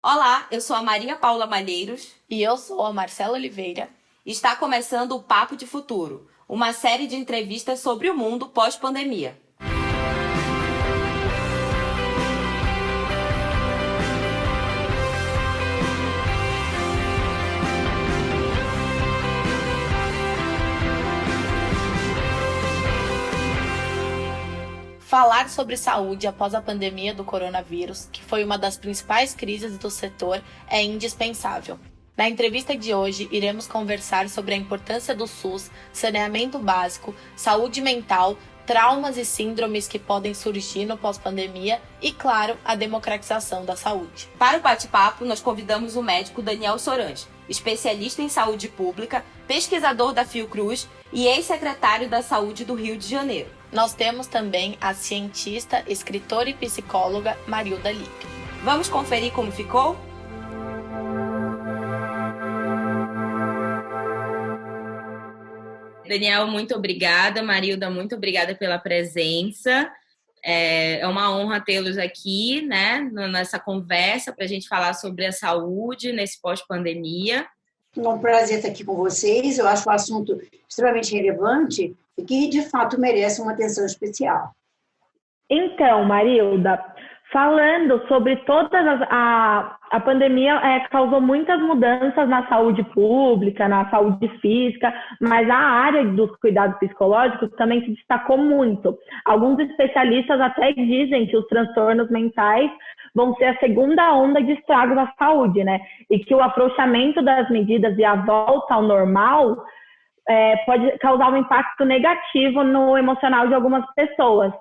Olá, eu sou a Maria Paula Malheiros. E eu sou a Marcela Oliveira. Está começando o Papo de Futuro, uma série de entrevistas sobre o mundo pós-pandemia. Falar sobre saúde após a pandemia do coronavírus, que foi uma das principais crises do setor, é indispensável. Na entrevista de hoje, iremos conversar sobre a importância do SUS, saneamento básico, saúde mental, traumas e síndromes que podem surgir no pós-pandemia e, claro, a democratização da saúde. Para o bate-papo, nós convidamos o médico Daniel Sorange, especialista em saúde pública, pesquisador da Fiocruz e ex-secretário da Saúde do Rio de Janeiro. Nós temos também a cientista, escritora e psicóloga Marilda Lippe. Vamos conferir como ficou? Daniel, muito obrigada. Marilda, muito obrigada pela presença. É uma honra tê-los aqui, né, nessa conversa para a gente falar sobre a saúde nesse pós-pandemia. É um prazer estar aqui com vocês. Eu acho o assunto extremamente relevante e que, de fato, merece uma atenção especial. Então, Marilda, falando sobre a pandemia causou muitas mudanças na saúde pública, na saúde física, mas a área dos cuidados psicológicos também se destacou muito. Alguns especialistas até dizem que os transtornos mentais vão ser a segunda onda de estragos à saúde, né? E que o afrouxamento das medidas e a volta ao normal pode causar um impacto negativo no emocional de algumas pessoas.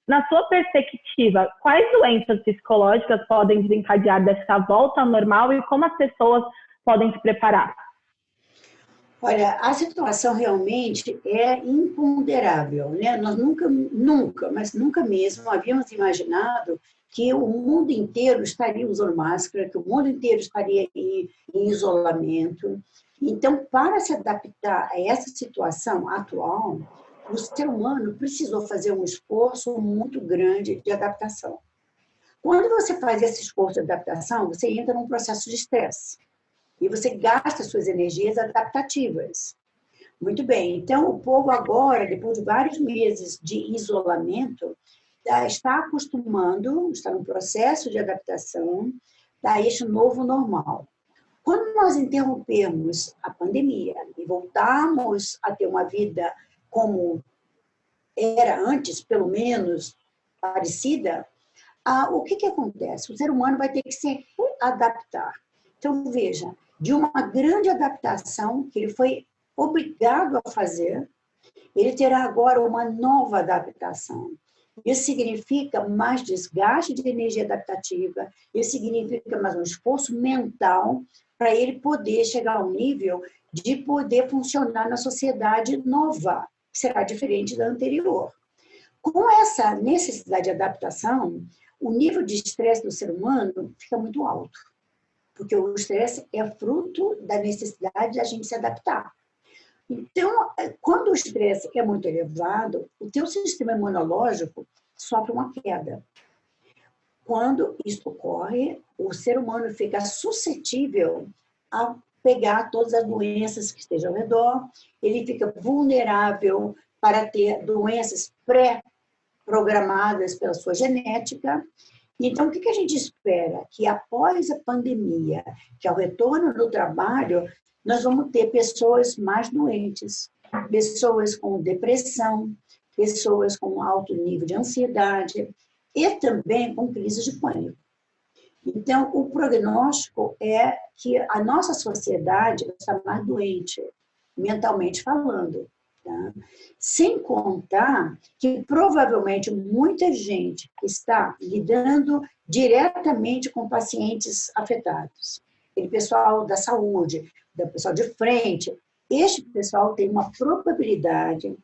Na sua perspectiva, quais doenças psicológicas podem desencadear dessa volta ao normal e como as pessoas podem se preparar? Olha, a situação realmente é imponderável, né? Nós nunca mesmo havíamos imaginado que o mundo inteiro estaria usando máscara, que o mundo inteiro estaria em isolamento. Então, para se adaptar a essa situação atual, o ser humano precisou fazer um esforço muito grande de adaptação. Quando você faz esse esforço de adaptação, você entra num processo de estresse e você gasta suas energias adaptativas. Muito bem, então o povo agora, depois de vários meses de isolamento, está acostumando, está no processo de adaptação a este novo normal. Quando nós interrompemos a pandemia e voltamos a ter uma vida como era antes, pelo menos parecida, o que acontece? O ser humano vai ter que se adaptar. Então, veja, de uma grande adaptação que ele foi obrigado a fazer, ele terá agora uma nova adaptação. Isso significa mais desgaste de energia adaptativa, isso significa mais um esforço mental para ele poder chegar ao nível de poder funcionar na sociedade nova, que será diferente da anterior. Com essa necessidade de adaptação, o nível de estresse do ser humano fica muito alto, porque o estresse é fruto da necessidade de a gente se adaptar. Então, quando o estresse é muito elevado, o teu sistema imunológico sofre uma queda. Quando isso ocorre, o ser humano fica suscetível a pegar todas as doenças que estejam ao redor, ele fica vulnerável para ter doenças pré-programadas pela sua genética. Então, o que a gente espera? Que após a pandemia, que ao retorno do trabalho, nós vamos ter pessoas mais doentes, pessoas com depressão, pessoas com alto nível de ansiedade e também com crise de pânico. Então, o prognóstico é que a nossa sociedade está mais doente, mentalmente falando. Tá? Sem contar que provavelmente muita gente está lidando diretamente com pacientes afetados. Aquele pessoal da saúde, do pessoal de frente, este pessoal tem uma probabilidade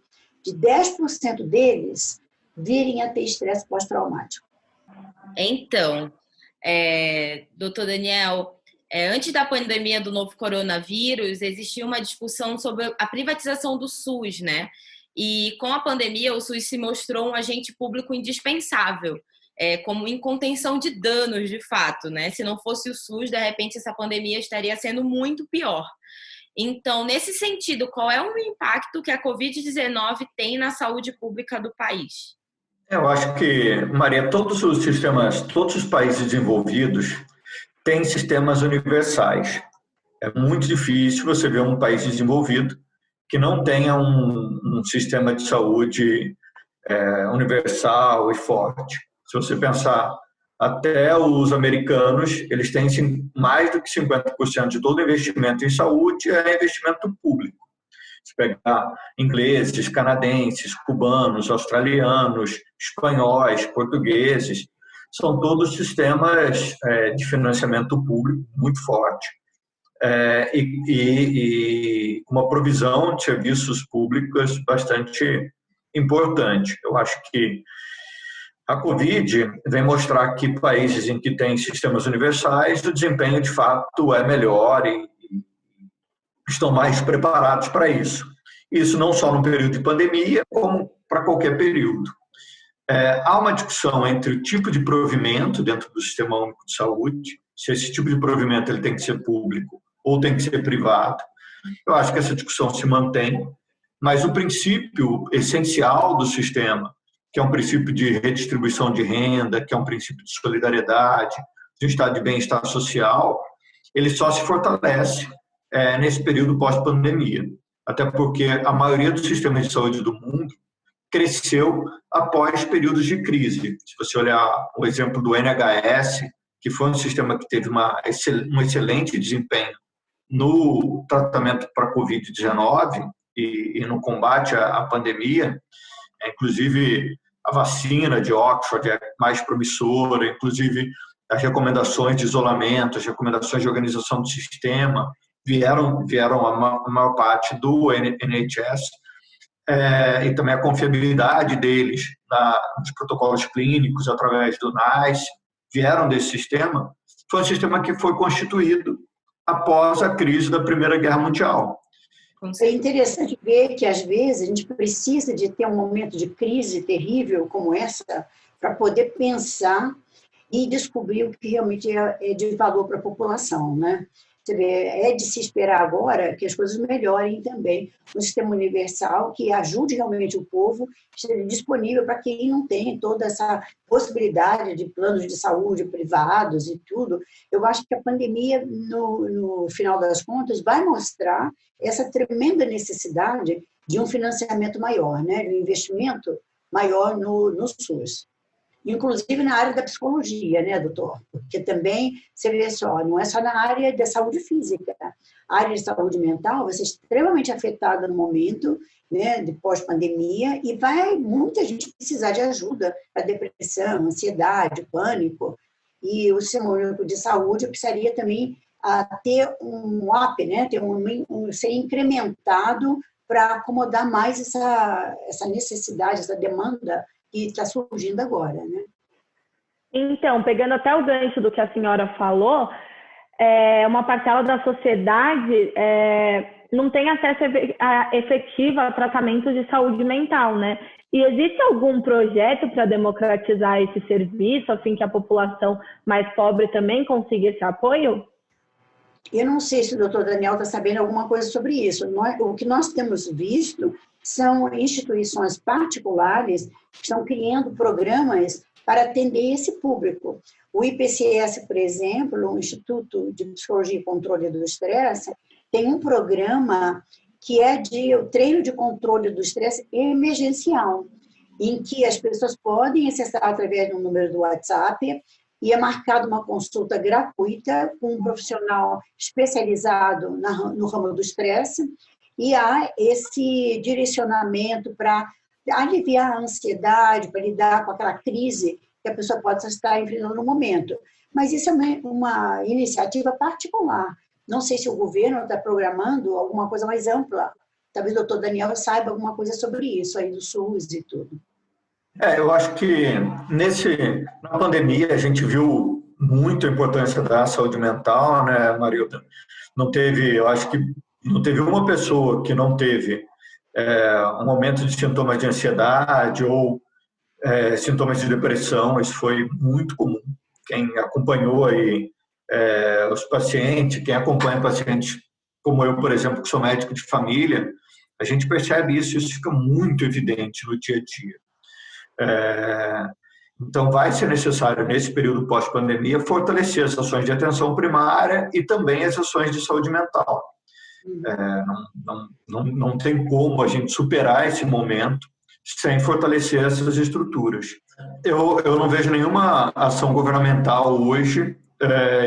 de 10% deles virem a ter estresse pós-traumático. Então, doutor Daniel, antes da pandemia do novo coronavírus, existia uma discussão sobre a privatização do SUS, né? E com a pandemia, o SUS se mostrou um agente público indispensável. como em contenção de danos, de fato, né? Se não fosse o SUS, de repente essa pandemia estaria sendo muito pior. Então, nesse sentido, qual é o impacto que a Covid-19 tem na saúde pública do país? Eu acho que, Maria, todos os países desenvolvidos têm sistemas universais. É muito difícil você ver um país desenvolvido que não tenha um sistema de saúde universal e forte. Se você pensar, até os americanos, eles têm mais do que 50% de todo investimento em saúde é investimento público. Se pegar ingleses, canadenses, cubanos, australianos, espanhóis, portugueses, são todos sistemas de financiamento público muito forte e uma provisão de serviços públicos bastante importante. Eu acho que a Covid vem mostrar que países em que tem sistemas universais, o desempenho de fato é melhor e estão mais preparados para isso. Isso não só no período de pandemia, como para qualquer período. Há uma discussão entre o tipo de provimento dentro do Sistema Único de Saúde, se esse tipo de provimento ele tem que ser público ou tem que ser privado. Eu acho que essa discussão se mantém, mas o princípio essencial do sistema, que é um princípio de redistribuição de renda, que é um princípio de solidariedade, de um estado de bem-estar social, ele só se fortalece nesse período pós-pandemia. Até porque a maioria dos sistemas de saúde do mundo cresceu após períodos de crise. Se você olhar o exemplo do NHS, que foi um sistema que teve um excelente desempenho no tratamento para a Covid-19 e no combate à pandemia, inclusive a vacina de Oxford é mais promissora, inclusive as recomendações de isolamento, as recomendações de organização do sistema vieram a maior parte do NHS, e também a confiabilidade deles nos protocolos clínicos através do NICE, vieram desse sistema. Foi um sistema que foi constituído após a crise da Primeira Guerra Mundial. É interessante ver que, às vezes, a gente precisa de ter um momento de crise terrível como essa para poder pensar e descobrir o que realmente é de valor para a população, né? Você vê, é de se esperar agora que as coisas melhorem também no sistema universal, que ajude realmente o povo, esteja disponível para quem não tem toda essa possibilidade de planos de saúde privados e tudo. Eu acho que a pandemia, no final das contas, vai mostrar essa tremenda necessidade de um financiamento maior, né, de um investimento maior no SUS. Inclusive na área da psicologia, né, doutor? Porque também, você vê só, não é só na área da saúde física. A área de saúde mental vai ser extremamente afetada no momento, né, de pós-pandemia, e vai muita gente precisar de ajuda para depressão, ansiedade, pânico. E o Sistema Único de Saúde precisaria também ter um up, né, ser incrementado para acomodar mais essa necessidade, essa demanda que está surgindo agora, né? Então, pegando até o gancho do que a senhora falou, uma parcela da sociedade não tem acesso efetivo a tratamento de saúde mental, né? E existe algum projeto para democratizar esse serviço, a fim que a população mais pobre também consiga esse apoio? Eu não sei se o doutor Daniel está sabendo alguma coisa sobre isso. O que nós temos visto são instituições particulares que estão criando programas para atender esse público. O IPCS, por exemplo, o Instituto de Psicologia e Controle do Estresse, tem um programa que é de treino de controle do estresse emergencial, em que as pessoas podem acessar através de um número do WhatsApp e é marcada uma consulta gratuita com um profissional especializado no ramo do estresse, e há esse direcionamento para aliviar a ansiedade, para lidar com aquela crise que a pessoa pode estar enfrentando no momento. Mas isso é uma iniciativa particular. Não sei se o governo está programando alguma coisa mais ampla. Talvez o doutor Daniel saiba alguma coisa sobre isso, aí do SUS e tudo. Eu acho que na pandemia a gente viu muito a importância da saúde mental, né, Marilda? Eu acho que não teve uma pessoa que não teve um momento de sintomas de ansiedade ou sintomas de depressão, isso foi muito comum. Quem acompanhou aí os pacientes, quem acompanha pacientes como eu, por exemplo, que sou médico de família, a gente percebe isso fica muito evidente no dia a dia. Então, vai ser necessário, nesse período pós-pandemia, fortalecer as ações de atenção primária e também as ações de saúde mental. Não tem como a gente superar esse momento sem fortalecer essas estruturas. Eu não vejo nenhuma ação governamental hoje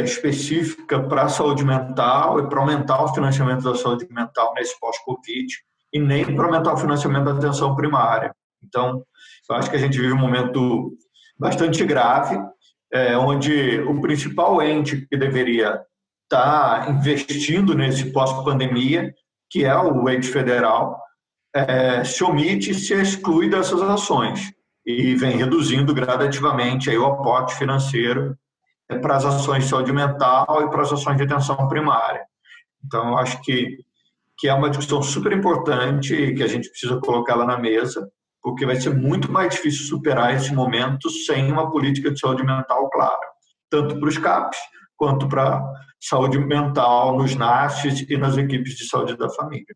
específica para a saúde mental e para aumentar o financiamento da saúde mental nesse pós-Covid e nem para aumentar o financiamento da atenção primária. Então, eu acho que a gente vive um momento bastante grave, onde o principal ente que deveria estar investindo nesse pós-pandemia, que é o ente federal, se omite e se exclui dessas ações e vem reduzindo gradativamente aí o aporte financeiro para as ações de saúde mental e para as ações de atenção primária. Então, eu acho que é uma discussão super importante e que a gente precisa colocá-la na mesa, porque vai ser muito mais difícil superar esse momento sem uma política de saúde mental clara, tanto para os CAPs quanto para a saúde mental nos NASHs e nas equipes de saúde da família.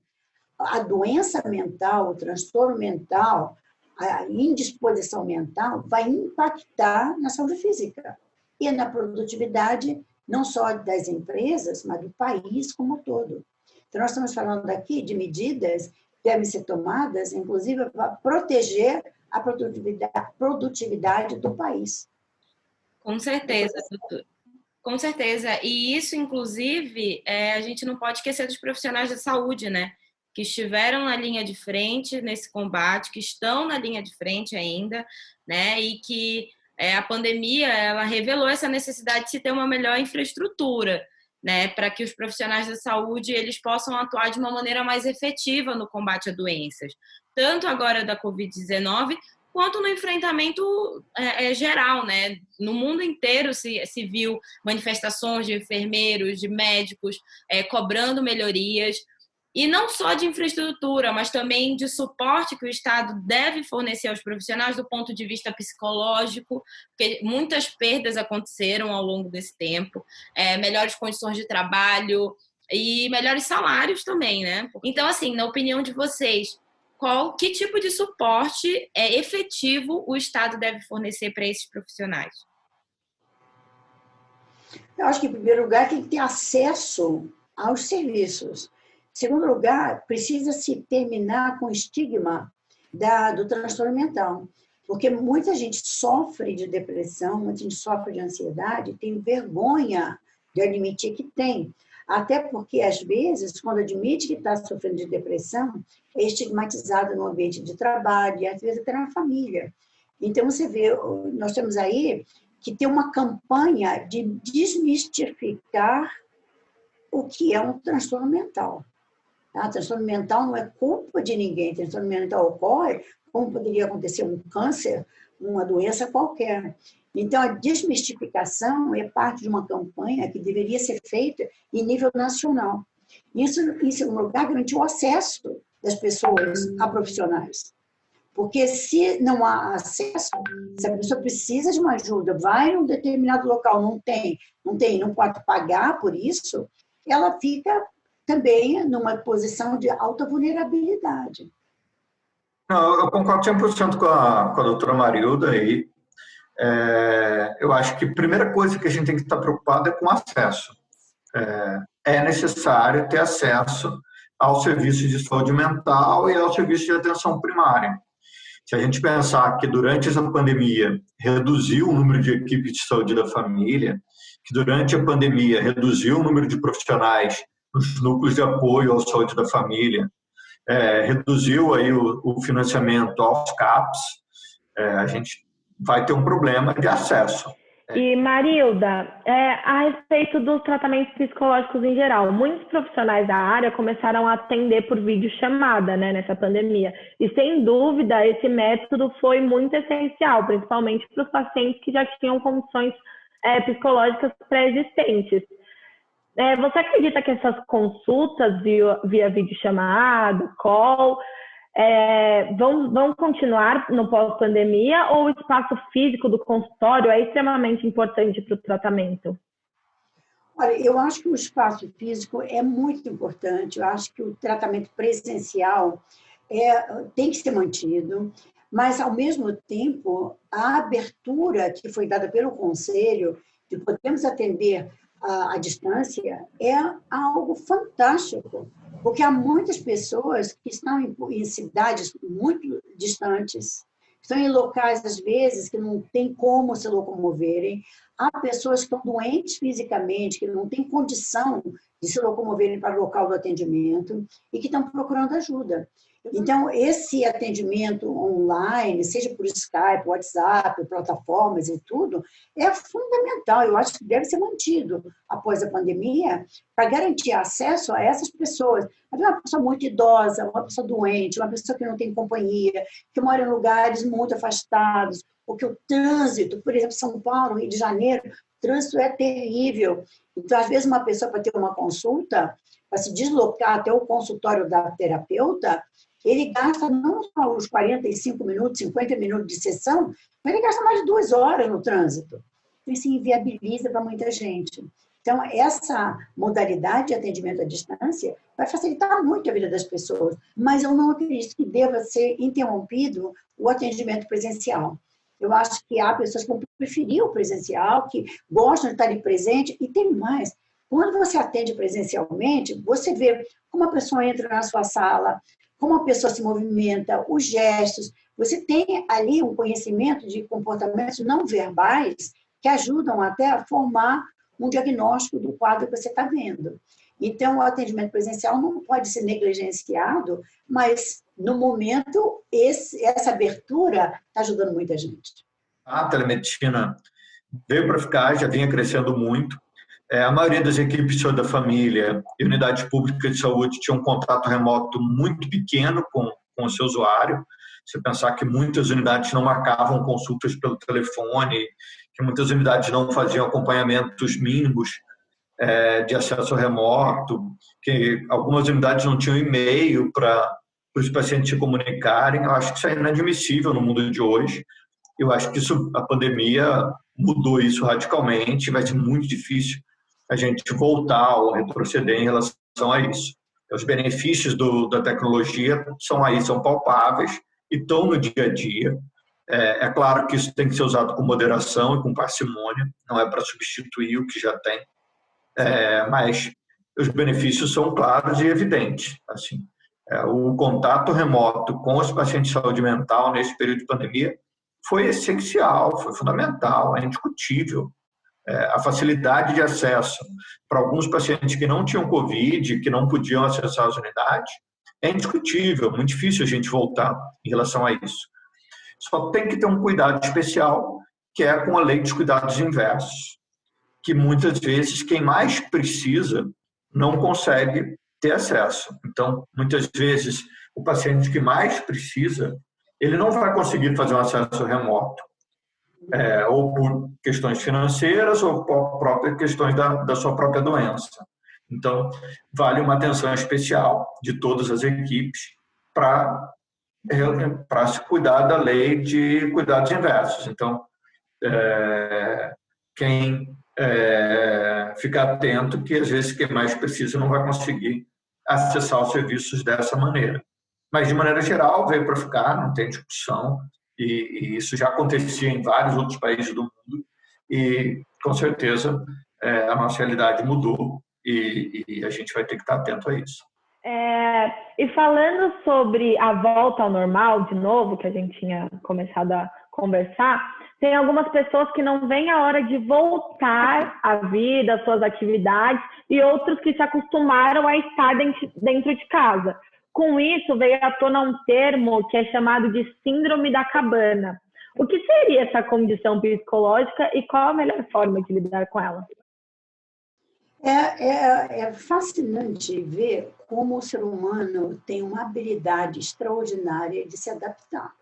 A doença mental, o transtorno mental, a indisposição mental vai impactar na saúde física e na produtividade, não só das empresas, mas do país como um todo. Então, nós estamos falando aqui de medidas que devem ser tomadas, inclusive, para proteger a produtividade do país. Com certeza, doutor. Com certeza. E isso, inclusive, a gente não pode esquecer dos profissionais da saúde, né? Que estiveram na linha de frente nesse combate, que estão na linha de frente ainda, né? E que a pandemia ela revelou essa necessidade de se ter uma melhor infraestrutura, né? Para que os profissionais da saúde eles possam atuar de uma maneira mais efetiva no combate a doenças, tanto agora da Covid-19, quanto no enfrentamento geral, né? No mundo inteiro se viu manifestações de enfermeiros, de médicos cobrando melhorias, e não só de infraestrutura, mas também de suporte que o Estado deve fornecer aos profissionais do ponto de vista psicológico, porque muitas perdas aconteceram ao longo desse tempo, melhores condições de trabalho e melhores salários também, né? Então, assim, na opinião de vocês, que tipo de suporte efetivo o Estado deve fornecer para esses profissionais? Eu acho que, em primeiro lugar, tem que ter acesso aos serviços. Em segundo lugar, precisa-se terminar com o estigma do transtorno mental, porque muita gente sofre de depressão, muita gente sofre de ansiedade, tem vergonha de admitir que tem. Até porque, às vezes, quando admite que está sofrendo de depressão, é estigmatizado no ambiente de trabalho e, às vezes, até na família. Então, você vê, nós temos aí que ter uma campanha de desmistificar o que é um transtorno mental. Tá? Transtorno mental não é culpa de ninguém. Transtorno mental ocorre como poderia acontecer um câncer, uma doença qualquer. Então, a desmistificação é parte de uma campanha que deveria ser feita em nível nacional. Isso, em segundo lugar, garantir o acesso das pessoas a profissionais. Porque se não há acesso, se a pessoa precisa de uma ajuda, vai em um determinado local, não pode pagar por isso, ela fica também numa posição de alta vulnerabilidade. Não, eu concordo 100% com a doutora Marilda aí. Eu acho que a primeira coisa que a gente tem que estar preocupado é com acesso. É necessário ter acesso aos serviços de saúde mental e aos serviços de atenção primária. Se a gente pensar que durante essa pandemia reduziu o número de equipes de saúde da família, que durante a pandemia reduziu o número de profissionais nos núcleos de apoio à saúde da família, reduziu aí o financiamento aos CAPs, a gente vai ter um problema de acesso. E, Marilda, a respeito dos tratamentos psicológicos em geral, muitos profissionais da área começaram a atender por videochamada, né, nessa pandemia. E, sem dúvida, esse método foi muito essencial, principalmente para os pacientes que já tinham condições psicológicas pré-existentes. Você acredita que essas consultas via videochamada, call, vão continuar no pós-pandemia ou o espaço físico do consultório é extremamente importante para o tratamento? Olha, eu acho que o espaço físico é muito importante, eu acho que o tratamento presencial tem que ser mantido, mas, ao mesmo tempo, a abertura que foi dada pelo Conselho de podermos atender à distância é algo fantástico, porque há muitas pessoas que estão em cidades muito distantes, estão em locais, às vezes, que não tem como se locomoverem. Há pessoas que estão doentes fisicamente, que não têm condição de se locomoverem para o local do atendimento e que estão procurando ajuda. Então, esse atendimento online, seja por Skype, WhatsApp, plataformas e tudo, é fundamental. Eu acho que deve ser mantido após a pandemia para garantir acesso a essas pessoas. Uma pessoa muito idosa, uma pessoa doente, uma pessoa que não tem companhia, que mora em lugares muito afastados, porque o trânsito, por exemplo, São Paulo, Rio de Janeiro, o trânsito é terrível. Então, às vezes, uma pessoa para ter uma consulta, para se deslocar até o consultório da terapeuta, ele gasta não só os 45 minutos, 50 minutos de sessão, mas ele gasta mais de 2 horas no trânsito. Então, isso inviabiliza para muita gente. Então, essa modalidade de atendimento à distância vai facilitar muito a vida das pessoas, mas eu não acredito que deva ser interrompido o atendimento presencial. Eu acho que há pessoas que vão preferir o presencial, que gostam de estar ali presente, e tem mais. Quando você atende presencialmente, você vê como a pessoa entra na sua sala, como a pessoa se movimenta, os gestos. Você tem ali um conhecimento de comportamentos não verbais que ajudam até a formar um diagnóstico do quadro que você está vendo. Então, o atendimento presencial não pode ser negligenciado, mas, no momento, essa abertura está ajudando muita gente. A telemedicina veio para ficar, já vinha crescendo muito. A maioria das equipes de saúde da família e unidades públicas de saúde tinha um contato remoto muito pequeno com o seu usuário. Você pensar que muitas unidades não marcavam consultas pelo telefone, que muitas unidades não faziam acompanhamentos mínimos de acesso remoto, que algumas unidades não tinham e-mail para os pacientes se comunicarem. Eu acho que isso é inadmissível no mundo de hoje. Eu acho que a pandemia mudou isso radicalmente, vai ser muito difícil a gente voltar ou retroceder em relação a isso. Os benefícios da tecnologia são palpáveis e estão no dia a dia. É claro que isso tem que ser usado com moderação e com parcimônia, não é para substituir o que já tem, mas os benefícios são claros e evidentes. Assim, o contato remoto com os pacientes de saúde mental nesse período de pandemia foi essencial, foi fundamental, é indiscutível. A facilidade de acesso para alguns pacientes que não tinham Covid, que não podiam acessar as unidades, é indiscutível, muito difícil a gente voltar em relação a isso. Só tem que ter um cuidado especial, que é com a lei dos cuidados inversos, que muitas vezes quem mais precisa não consegue ter acesso. Então, muitas vezes, o paciente que mais precisa, ele não vai conseguir fazer um acesso remoto, ou por questões financeiras ou por próprias questões da sua própria doença. Então, vale uma atenção especial de todas as equipes para se cuidar da lei de cuidados inversos. Então, quem ficar atento que, às vezes, quem mais precisa não vai conseguir acessar os serviços dessa maneira. Mas, de maneira geral, veio para ficar, não tem discussão, e isso já acontecia em vários outros países do mundo, e, com certeza, a nossa realidade mudou, e a gente vai ter que estar atento a isso. E falando sobre a volta ao normal, de novo, que a gente tinha começado a conversar, tem algumas pessoas que não veem a hora de voltar à vida, às suas atividades, e outros que se acostumaram a estar dentro de casa. Com isso, veio à tona um termo que é chamado de síndrome da cabana. O que seria essa condição psicológica e qual a melhor forma de lidar com ela? É fascinante ver como o ser humano tem uma habilidade extraordinária de se adaptar.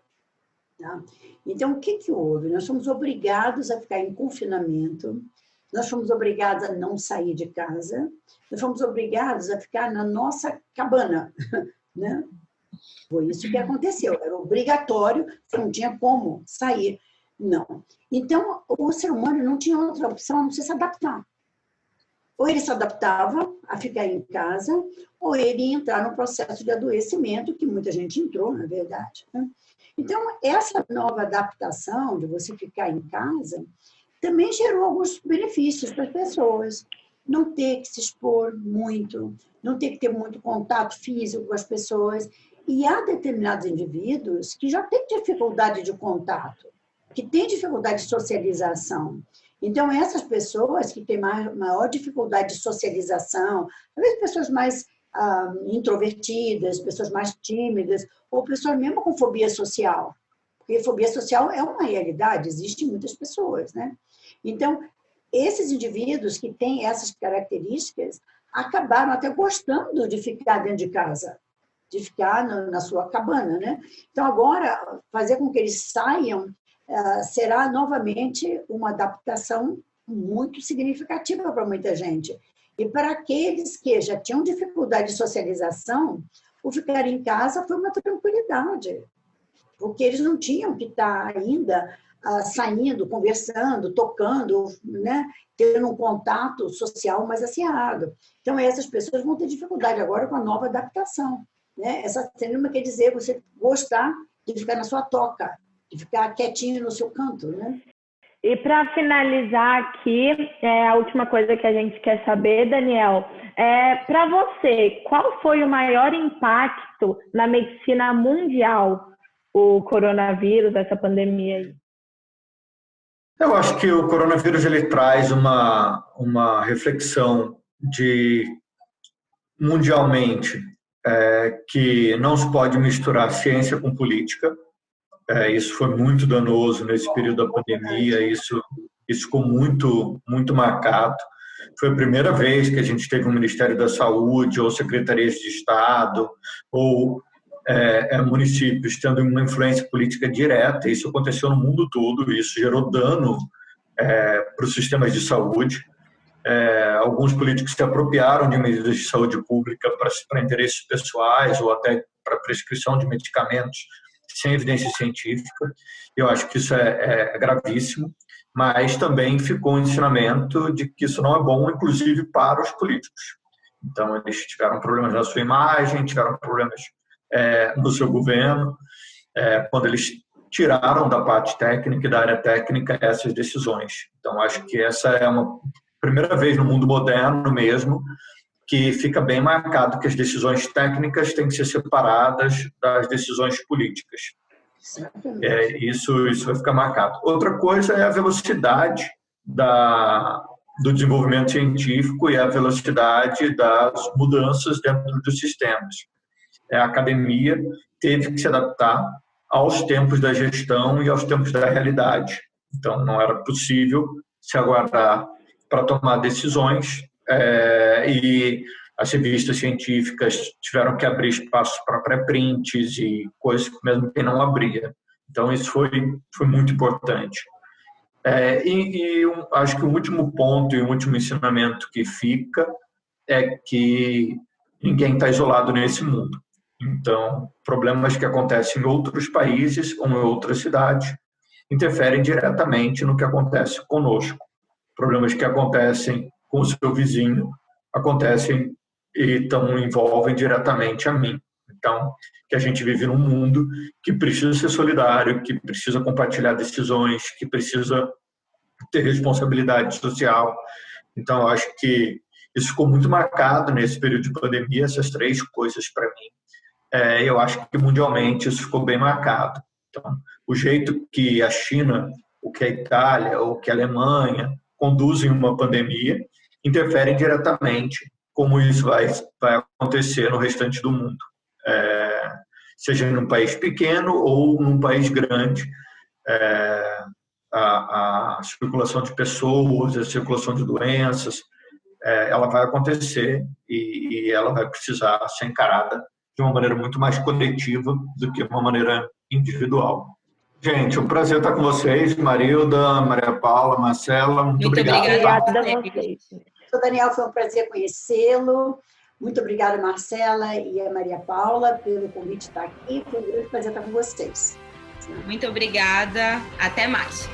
Tá? Então, o que houve? Nós fomos obrigados a ficar em confinamento, nós fomos obrigados a não sair de casa, nós fomos obrigados a ficar na nossa cabana, né? Foi isso que aconteceu. Era obrigatório, você não tinha como sair. Não. Então, o ser humano não tinha outra opção a não ser se adaptar. Ou ele se adaptava a ficar em casa, ou ele ia entrar no processo de adoecimento, que muita gente entrou, na verdade. Né? Então, essa nova adaptação de você ficar em casa também gerou alguns benefícios para as pessoas. Não ter que se expor muito, não ter que ter muito contato físico com as pessoas. E há determinados indivíduos que já têm dificuldade de contato, que têm dificuldade de socialização. Então, essas pessoas que têm maior dificuldade de socialização, talvez pessoas mais introvertidas, pessoas mais tímidas, ou pessoas mesmo com fobia social. Porque fobia social é uma realidade, existem muitas pessoas, né? Então, esses indivíduos que têm essas características acabaram até gostando de ficar dentro de casa, de ficar na sua cabana, né? Então, agora, fazer com que eles saiam será novamente uma adaptação muito significativa para muita gente. E para aqueles que já tinham dificuldade de socialização, o ficar em casa foi uma tranquilidade, porque eles não tinham que estar ainda saindo, conversando, tocando, né? Tendo um contato social mais acirrado. Então, essas pessoas vão ter dificuldade agora com a nova adaptação. Né? Essa síndrome quer dizer você gostar de ficar na sua toca, de ficar quietinho no seu canto, né? E para finalizar aqui, a última coisa que a gente quer saber, Daniel, para você, qual foi o maior impacto na medicina mundial, o coronavírus, essa pandemia aí? Eu acho que o coronavírus ele traz uma reflexão de mundialmente que não se pode misturar ciência com política. Isso foi muito danoso nesse período da pandemia, isso ficou muito, muito marcado. Foi a primeira vez que a gente teve um Ministério da Saúde, ou secretarias de Estado, ou municípios tendo uma influência política direta. Isso aconteceu no mundo todo, isso gerou dano para os sistemas de saúde. Alguns políticos se apropriaram de medidas de saúde pública para interesses pessoais ou até para prescrição de medicamentos sem evidência científica. Eu acho que isso é gravíssimo, mas também ficou um ensinamento de que isso não é bom, inclusive para os políticos. Então, eles tiveram problemas na sua imagem, tiveram problemas no seu governo, quando eles tiraram da parte técnica e da área técnica essas decisões. Então, acho que essa é uma primeira vez no mundo moderno mesmo que fica bem marcado que as decisões técnicas têm que ser separadas das decisões políticas. Isso vai ficar marcado. Outra coisa é a velocidade do desenvolvimento científico e a velocidade das mudanças dentro dos sistemas. A academia teve que se adaptar aos tempos da gestão e aos tempos da realidade. Então, não era possível se aguardar para tomar decisões e as revistas científicas tiveram que abrir espaço para pré-prints e coisas que mesmo que não abria. Então, isso foi muito importante. Acho que o último ponto e o último ensinamento que fica é que ninguém está isolado nesse mundo. Então, problemas que acontecem em outros países ou em outras cidades interferem diretamente no que acontece conosco. Problemas que acontecem com o seu vizinho acontecem e envolvem diretamente a mim. Então, que a gente vive num mundo que precisa ser solidário, que precisa compartilhar decisões, que precisa ter responsabilidade social. Então, acho que isso ficou muito marcado nesse período de pandemia, essas três coisas para mim. Eu acho que mundialmente isso ficou bem marcado. Então, o jeito que a China, o que a Itália, ou que a Alemanha conduzem uma pandemia, interferem diretamente como isso vai acontecer no restante do mundo. Seja num país pequeno ou num país grande, a circulação de pessoas, a circulação de doenças, ela vai acontecer e ela vai precisar ser encarada de uma maneira muito mais coletiva do que uma maneira individual. Gente, um prazer estar com vocês, Marilda, Maria Paula, Marcela, muito obrigado. Obrigada a vocês. Daniel, foi um prazer conhecê-lo. Muito obrigada, Marcela e a Maria Paula, pelo convite de estar aqui. Foi um grande prazer estar com vocês. Muito obrigada. Até mais.